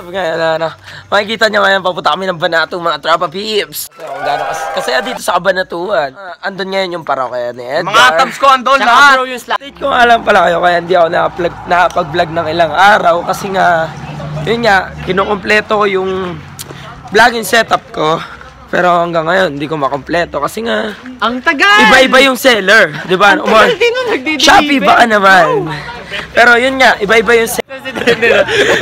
Ngayon, makikita nyo ngayon, papunta kami ng Banato, mga tropa peeps. Kasi dito sa Kabanatuan, andun ngayon yung parokya ni Edgar. Mga tabs ko andun lahat. Update ko nga lang pala kayo, kaya hindi ako nakapag-vlog ng ilang araw. Kasi nga, yun nga, kinukumpleto ko yung vlogging setup ko. Pero hanggang ngayon, hindi ko makompleto kasi nga ang tagal! Iba-iba yung seller, di ba? Shopee baka naman. Pero yun nga, iba-iba yung seller.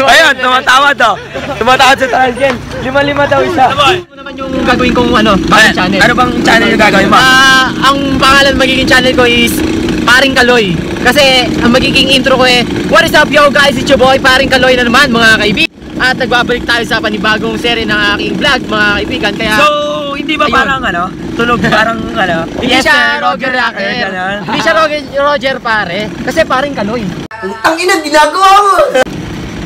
Ayun, tumatawa daw. Tumatawa sa target. 5-5 daw isa. Ano naman yung gagawin kong channel? Ano bang channel yung gagawin mo? Ang pangalan magiging channel ko is Paring Kaloy. Kasi ang magiging intro ko what is up yo guys, it's your boy Paring Kaloy na naman mga kaibigan. At nagbabalik tayo sa panibagong serye ng aking vlog mga kaibigan. Kaya so, hindi ba parang tunog parang hindi siya Roger Racker. Hindi siya Roger pare. Kasi Paring Kaloy. Ang ina ginagawa mo!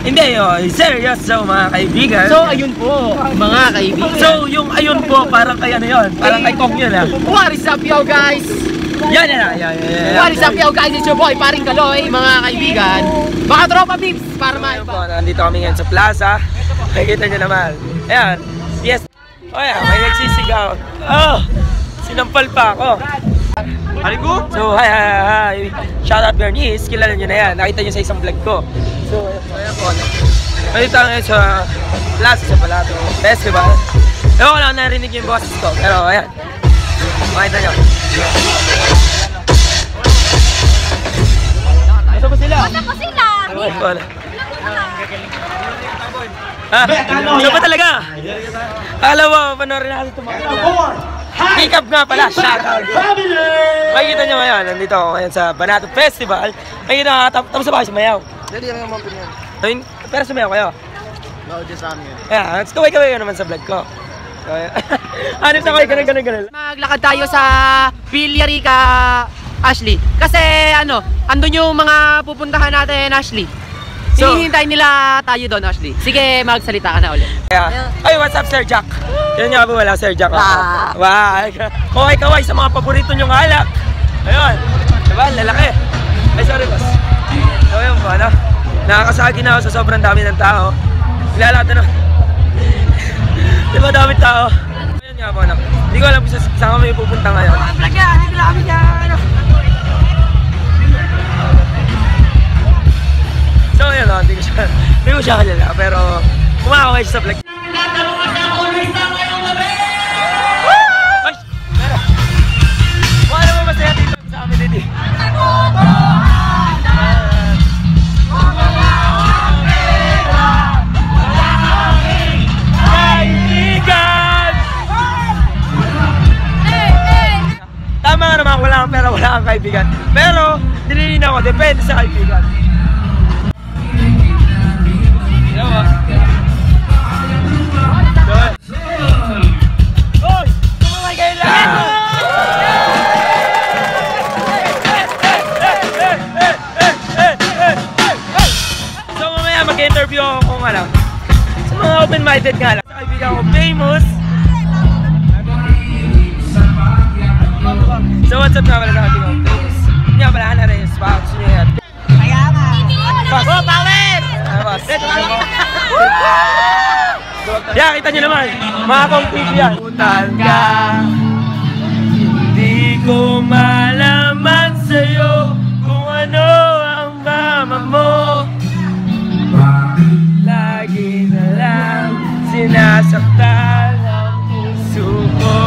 Hindi seryoso mga kaibigan. So ayun po mga kaibigan. So yung ayun po parang kay yun. Parang kay Kong yun What is up yo guys? Yan. What is up yo guys, it's your boy Paring Kaloy mga kaibigan. Mga tropa peeps para nandito kami ngayon sa plaza. Nakikita nyo naman. Ayan. Yes. O yan, may nagsisigaw. Oh! Sinampal pa ako. Haligo? So hi. Shout out Bernice. Kilala nyo na yan. Nakita nyo sa isang vlog ko. So ayan po. Nandito ngayon sa plaza sa Banato Festival. Ewan ko lang narinig yung boses ko. Pero ayan. Makita nyo. Asa ba sila? Asa ba talaga? Alam mo, panoorin natin ito mga pick up nga pala, shoutout. Makikita nyo ngayon, nandito ako ngayon sa Banato Festival. Makikita nga, tapos sa bahay sumayaw. Hindi lang naman pinyan. Pero sumayaw kayo. No, just amin. Ayan, kaway-kaway naman sa vlog ko. Hanip na kayo, ganun. Maglakad tayo sa Villarica, Ashley. Kasi andun yung mga pupuntahan natin, Ashley. So, hinihintay nila tayo doon, Ashley. Sige, magsalita ka na ulit. Ay, what's up, Sir Jack? Yan nga po wala, Sir Jack. Wow. Kaway-kaway sa mga paborito nyong alak. Ayun. Diba? Lalaki. Ay, sorry, boss. So, yun po, nakakasagi na ako sa sobrang dami ng tao. Ilalata na. Diba dami tao? Ayun nga po, hindi ko alam kung saan kami pupunta ngayon. Hindi lang kami dyan. So yun hindi ko siya kalala, pero kumakaway siya sa vlog. Ay! Pero kung ano mo masaya dito sa amin dito. Kaibigan! Tama nga naman, wala kang pera, wala kang kaibigan. Pero, nililin ako, depende sa kaibigan. So mamaya mag-interview ako kung sa mga open-minded nga lang. Sa kaibigan ko famous. So what's up nga pala sa kaibigan ko famous. Nga pala na rin, gusto nyo yan. Kaya nga. Oh, power! Yeah, kita nyo naman, mga kong-TV yan. Putan ka, hindi ko malaman sa'yo kung ano ang mama mo. Lagi na lang sinasaktan ang puso ko.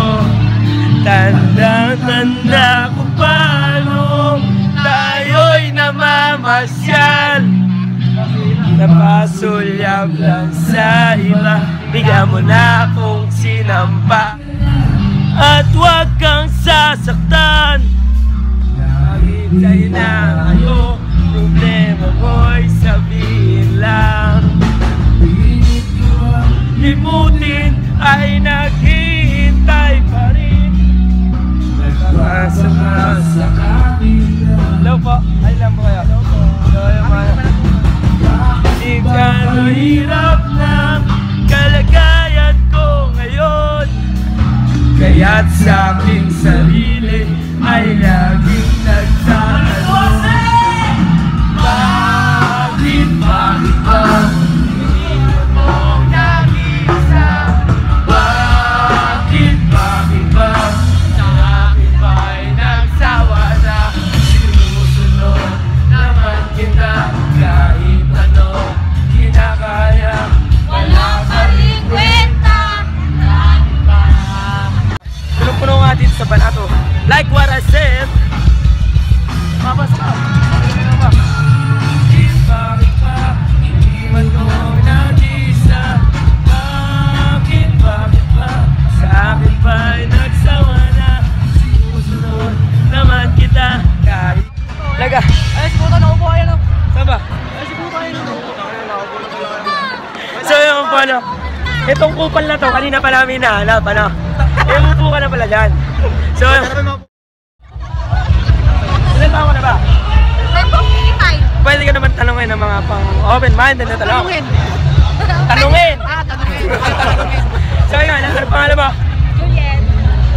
Tandang-tanda ko paano tayo'y namamasyal. Napasulyap lang sa iba, bigyan mo na akong sinampa. At huwag kang sasaktan. Maghintay na kayo, problema mo'y sabihin lang. Limutin ay naghihintay pa rin. Nagpapasama sa kanila. Hello po, ay lang po kayo. Di gano'y hirap ng kalagayan ko ngayon. Kaya't sa aking sarili ay laging nagtatanong, bakit ba iniwan mo dito sa Banato. Like what I said. Mabas ka. Bakit pa hindi man ko nag-isa? Bakit pa sa akin pa'y nagsawa na? Sinusunod naman kita kahit laga. Ay, si Puto, naupo kayo no? Saan ba? Ay, si Puto kayo no? So yung ano, itong kupal na to, kanina pa namin nahanap, ano? Eh, upo ka na pala dyan. So, ilan taon ka na ba? Pwede ka naman tanongin ng mga pang open-minded na tanong. Tanungin! Tanungin. So yun, ano pangalan mo?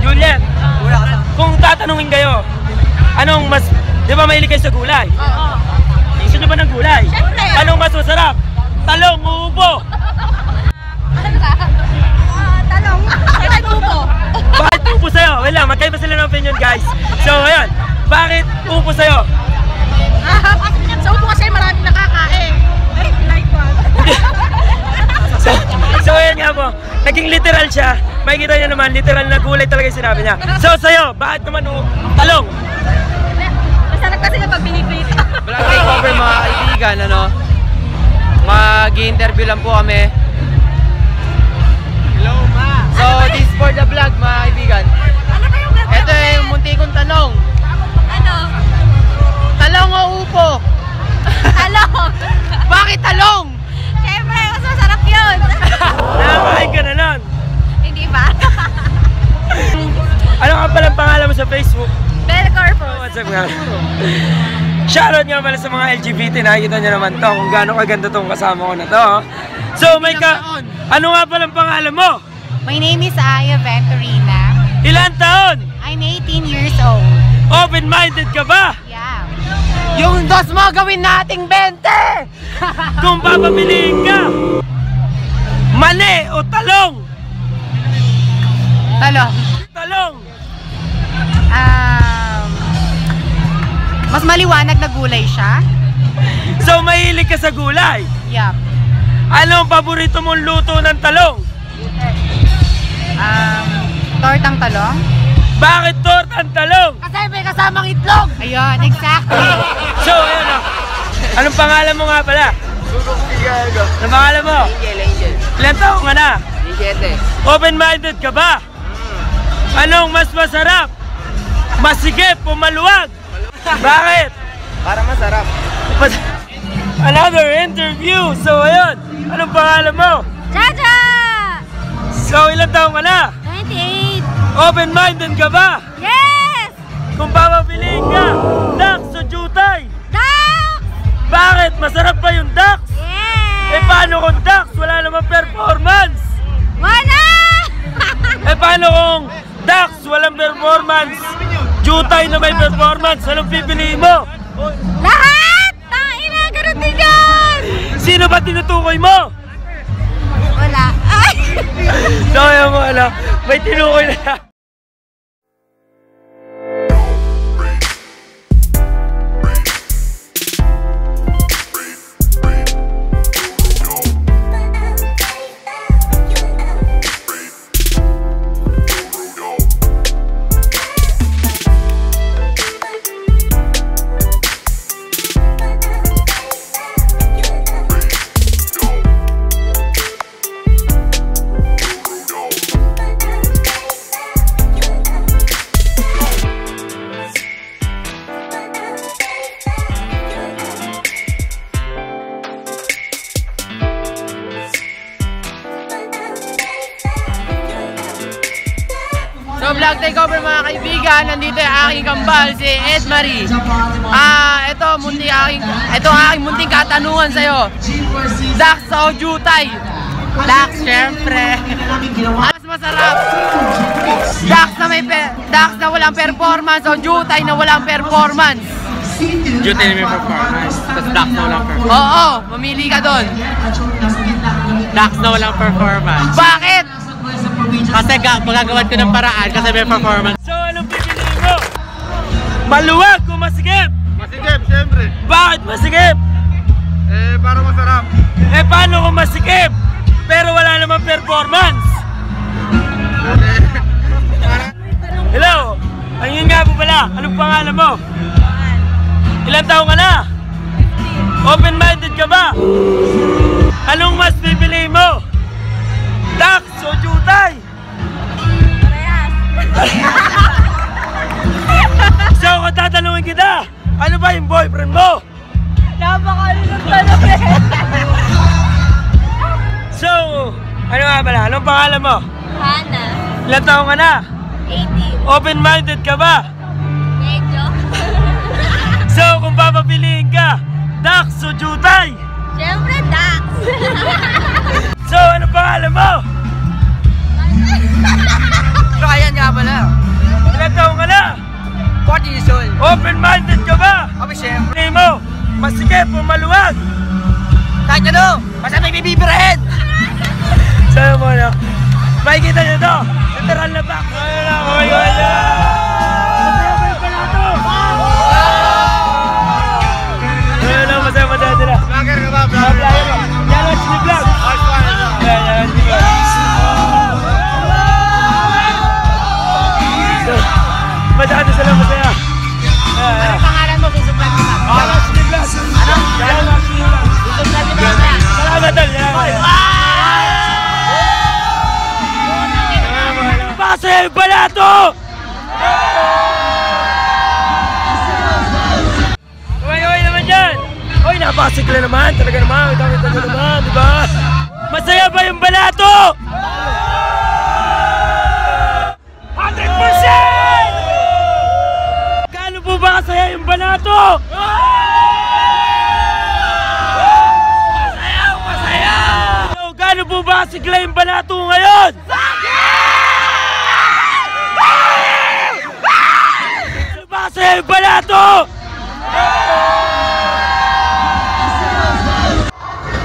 Juliet. Kung tatanungin kayo, anong mas, di ba mahilig kayo sa gulay? Oo. Gusto nyo ba ng gulay? Siyempre. Anong mas masarap? Talong o upo? Talong. Bakit upo? Bakit upo sa'yo? Wala, magkaiba sila ng opinion guys. So ayun, bakit upo sa'yo? Sa upo kasi maraming nakakain. Ay, like what? So ayun nga po, naging literal siya. Makikita niyo naman, literal na gulay talaga yung sinabi niya. So sa'yo, bakit naman talong? Masarap kasi na pag pinipita. Vlog takeover mga kaibigan, ano? Mag-i-interview lang po kami. Hello ma! So, this for the vlog mga kaibigan. Ano kayong gagawin? Ito yung munti kong tanong. Ano? Talong o upo? Talong. Bakit talong? Siyempre, mas masarap yun. Nakakain ka na nun. Hindi ba? Ano ka palang pangalan mo sa Facebook? Bell Corpus. What's up nga? Shoutout nga pala sa mga LGBT, nakikita nyo naman to kung gaano kaganda tong kasama ko na to. So may ano nga palang pangalan mo? My name is Aya Venturina. Ilan taon? I'm 18 years old. Open-minded ka ba? Yeah. Yung dos mo gawin nating 20! Kung papapiliin ka, mani o talong? Talong. Talong! Mas maliwanag na gulay siya. So mahilig ka sa gulay? Yup. Anong paborito mong luto ng talong? Tortang talong. Bakit tortang talong? Kasi may kasamang itlog! Ayun, exactly. So ayun o. Anong pangalan mo nga pala? Anong pangalan mo? Angel. Ilan taon ka na? 17. Open-minded ka ba? Anong mas masarap? Masigip o maluwag? Bakit? Para masarap. Another interview. So ayun, anong pangalan mo? Jaja! So ilan taon ka na? 28. Open-minded ka ba? Yes! Kung papapiliin ka, ducks o jutay? Duck! Bakit? Masarap ba yung ducks? Yes! Eh paano kung ducks? Wala namang performance. Wala! Eh paano kung ducks walang performance? Jutay na may performance, anong pipiliin mo? Lahat! Tangina, ganun din yan! Sino ba tinutukoy mo? Wala. Ay! So ayaw mo, ano, may tinukoy na. So vlog takeover mga kaibigan, nandito yung aking kambal, si Ed Marie. Ito aking munting katanungan sa'yo. Ducks o jutay? Ducks, syempre. Mas masarap. Ducks na walang performance o jutay na walang performance? Jutay na may performance, tapos ducks na walang performance. Oo, mamili ka doon. Ducks na walang performance. Bakit? Kasi magagawan ko ng paraan kasi may performance. So anong pipiliin mo? Maluwag o masigip? Masigip, siyempre. Bakit masigip? Para masarap. Eh paano kung masikip? Pero wala namang performance. Hello? pala, anong pangalan mo? Ilang taong ka na? Open-minded ka ba? Anong mas pipili mo? Dax o Jutay? So, kung tatanungin kita, ano ba yung boyfriend mo? Napakali ng tanong eh. So, ano nga pala? Anong pangalan mo? Hana. Ilang taong ka na? 18. Open-minded ka ba? Medyo. So, kung papapiliin ka, Dax o Jutay? Siyempre, Dax. So, ano pangalan mo? Ryan nga pala. Ilang taong ka na? 40 years old. Open-minded ka ba? Kami siyempre. Piliin mo, masikip o maluwag? Kahit ano, basta may bibibirahin. Sabi mo na, makikita nyo to, literal na back. Ayun na, ayun na. Masaya ba yung palato? Ayun na, masaya sila. Vlogger ka ba? Mga vlogger mo. Yan ang Chili Vlog. Yan ang Chili Vlog. So, masyado sila masaya. Anong pangalan mo? Susuplan mo ba? Yan ang Chili Vlog. Ano? Yan ang Chili Vlog. Susuplan mo ba? Salamat tol, salamat. Masaya yung palato! Uy naman dyan! Uy, napasikla naman! Talaga naman! Kita naman, di ba? Masaya ba yung balato? 100%! Gaano po ba kasaya yung balato? Masaya! So, gaano po ba kasigla yung balato ngayon? Masaya yung balato!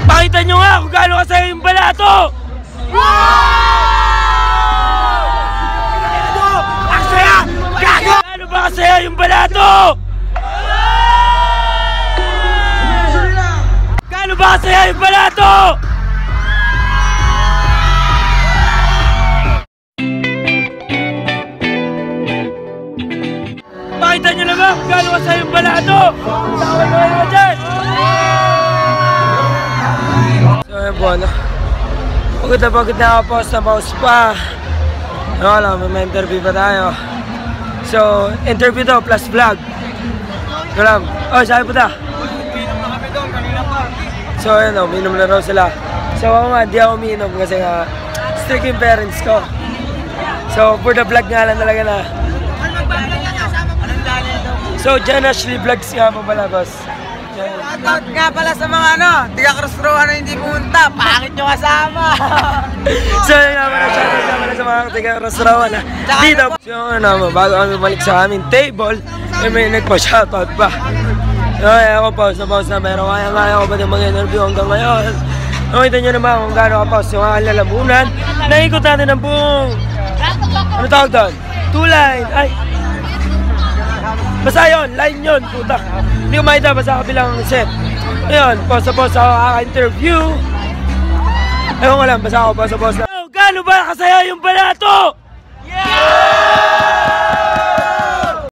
Pakita nyo nga kung gaano kasaya yung balato! Ang saya! Gago! Gaano ba kasaya yung balato? Gaano ba kasaya yung balato? Pakita nyo naman kung gaano kasaya yung balato! Tawag ko naman dyan! So yun po, ano? Pagod na ako, pause pa. Ano lang, may interview pa tayo. So, interview to plus vlog. Ito lang. Oh, sabi po ta. So yun o, minom na raw sila. So ako nga, di ako umiinom kasi nga strict yung parents ko. So for the vlog nga lang talaga na. So John Ashley Vlogs nga po pala, boss. Shoutout nga pala sa mga tiga Crossrow hindi pumunta. Pangit nyo kasama. So yun nga pala, shoutout nga pala sa mga tiga Crossrow na dito. So ano, bago kami balik sa aming table, may nagpa-shoutout pa. Ay, ako pause na, pero kaya ko ba din mag-interview hanggang ngayon. Nakita nyo naman kung gaano ka-pause yung aking lalamunan. Naikot natin ang buong, ano tawag doon? Two line, ay. Basta yun, line yun, puta. Hindi ko makita, basta kabilang set. Ayun, pause ako kaka-interview. Ewan ko lang, basta ako pause na. Oh, gaano ba kasaya yung balato?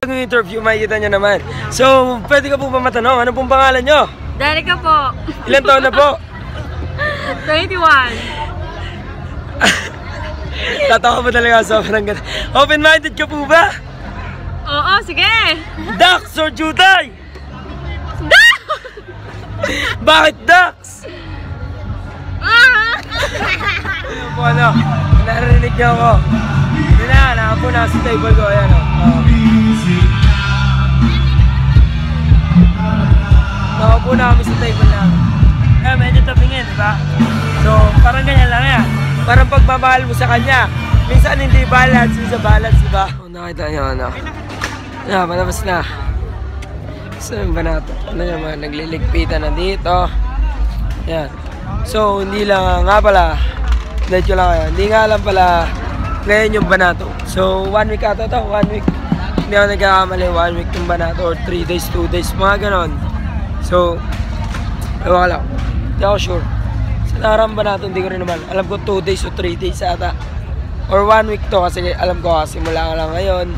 Yung interview, makikita nyo naman. So, pwede ka po ba matanong? Ano pong pangalan nyo? Danica po. Ilan taon na po? 21. Tatawa mo talaga, sobrang ganda. Open-minded ka po ba? Oo, sige. Dax or Jutay? Bakit Dax? Ayun po, ano, narinig niyo ako. Yun na, nakapo na sa table ko. Ayan, nakapo na kami sa table namin. Eh, medyo tapingin, di ba? So, parang ganyan lang yan. Parang pagmamahal mo sa kanya. Minsan hindi balance, minsan balance, di ba? Kung nakita niyo, ano. Yeah, palabas na. Saan ba natin? Ano naman, nagliligpitan na dito. Yan. So, hindi lang nga pala. Medyo lang kayo. Hindi nga lang pala ngayon yung Banato. So, 1 week ata to. 1 week. Hindi ako nagkakamali. 1 week yung Banato. Or 3 days, 2 days. Mga ganon. So, ewan ko lang. Hindi ako sure. Sa narang Banato, hindi ko rin naman. Alam ko 2 days o 3 days ata. Or 1 week to kasi alam ko kasi mula ka lang ngayon.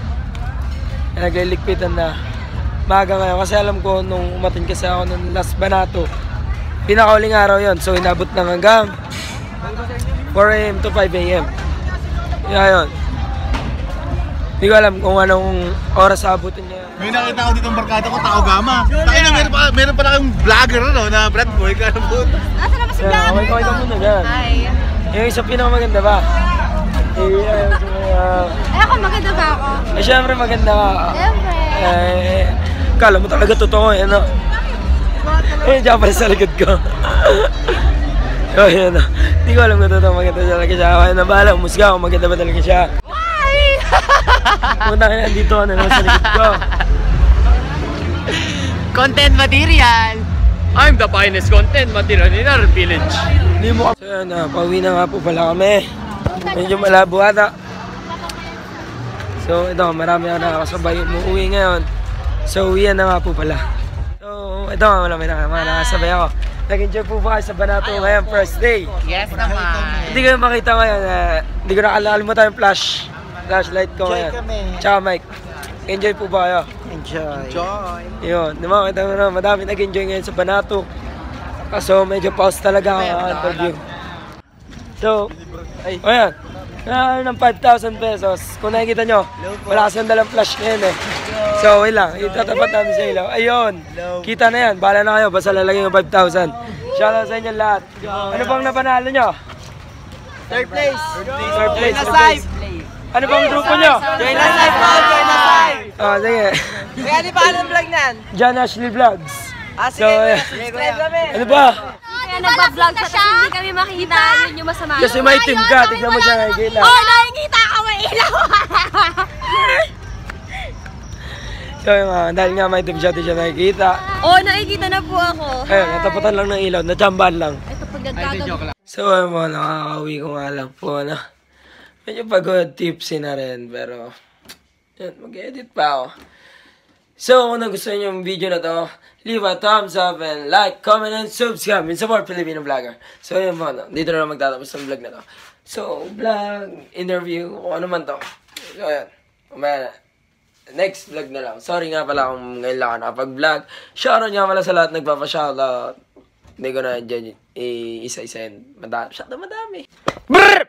naglilikpitan na. Maga ngayon kasi alam ko nung umatin kasi ako ng last Banato, pinakauling araw yon. So inabot na hanggang 4 AM to 5 AM. Yun. Hindi ko alam kung anong oras abutin niya. May nakita ko dito ang barkada ko, Tao Gama. Tayo na, meron pala kayong vlogger no, na Brad Boy. Kaya po. Nasa naman si Vlog? Okay ka muna dyan. Ay. Yung isa pinakamaganda ba? Ako, maganda ba ako? Siyempre maganda ka. Siyempre. Kala mo talaga totoo eh, ano? Diyan pala sa likod ko. Oh, yun. Hindi ko alam kung totoo maganda talaga siya. Kaya na bahala, umusga kung maganda ba talaga siya. Why? Punta ka nandito, ano naman sa likod ko. Content material. I'm the finest content material in our village. Hindi mo ka. So yun, pauwi na nga po pala kami. Medyo malabo ata. So ito, marami ako nakakasabay umuwi ngayon. So uwian na nga po pala. So ito, marami na mga nakasabay ako. Nag-enjoy po ba kayo sa Banato ngayon, first day? Yes naman. Hindi ko makita ngayon, hindi ko nakalimutan yung flashlight ko ngayon. Tsaka mic. Enjoy po ba kayo? Enjoy. Yun, di ba? Kita mo na, madami nag-enjoy ngayon sa Banato. Kaso medyo pause talaga ang interview. So, ayan. Ng 5,000 pesos. Kung nakikita nyo, wala kasing dalang flash ngayon eh. So, wait lang. Itatapat namin sa ilaw. Ayun. Kita na yan. Bahala na kayo. Basta lalagyan yung 5,000. Shoutout sa inyo lahat. Ano bang napanalo nyo? Third place. Third place. Ano bang grupo nyo? Join us live po. Join us live. Oh, sige. Kaya di pa anong vlog nan? John Ashley Vlogs. Sige. Subscribe kami. Ano ba? Kaya nagpa-vlog sa tapos hindi kami makita. Yun yung masama. Kasi may team ka. Tignan mo siya nakikita. Oh, nakikita ka. May ilaw. So, dahil nga may team siya, di siya nakikita. Oh, nakikita na po ako. Ayun, natapatan lang ng ilaw. Natsambahan lang. Ito pag nagkagawa. So, ayun mo, nakakauwi ko nga lang po, ano. Medyo pagod, tipsy na rin, pero, yun, mag-edit pa ako. So, kung nagustuhan niyo yung video na to, leave a thumbs up and like, comment, and subscribe and support Filipino Vlogger. So, yun mo, no, dito na magtatapos ng vlog na to. So, vlog, interview, kung ano man to. So, ayun, umaya na. Next vlog na lang. Sorry nga pala kung ngayon lang ako nakapag-vlog. Shoutout nga pala sa lahat nagpapa-shoutout. Hindi ko na dyan isa-isahin. Madami. Shoutout madami. Brrr!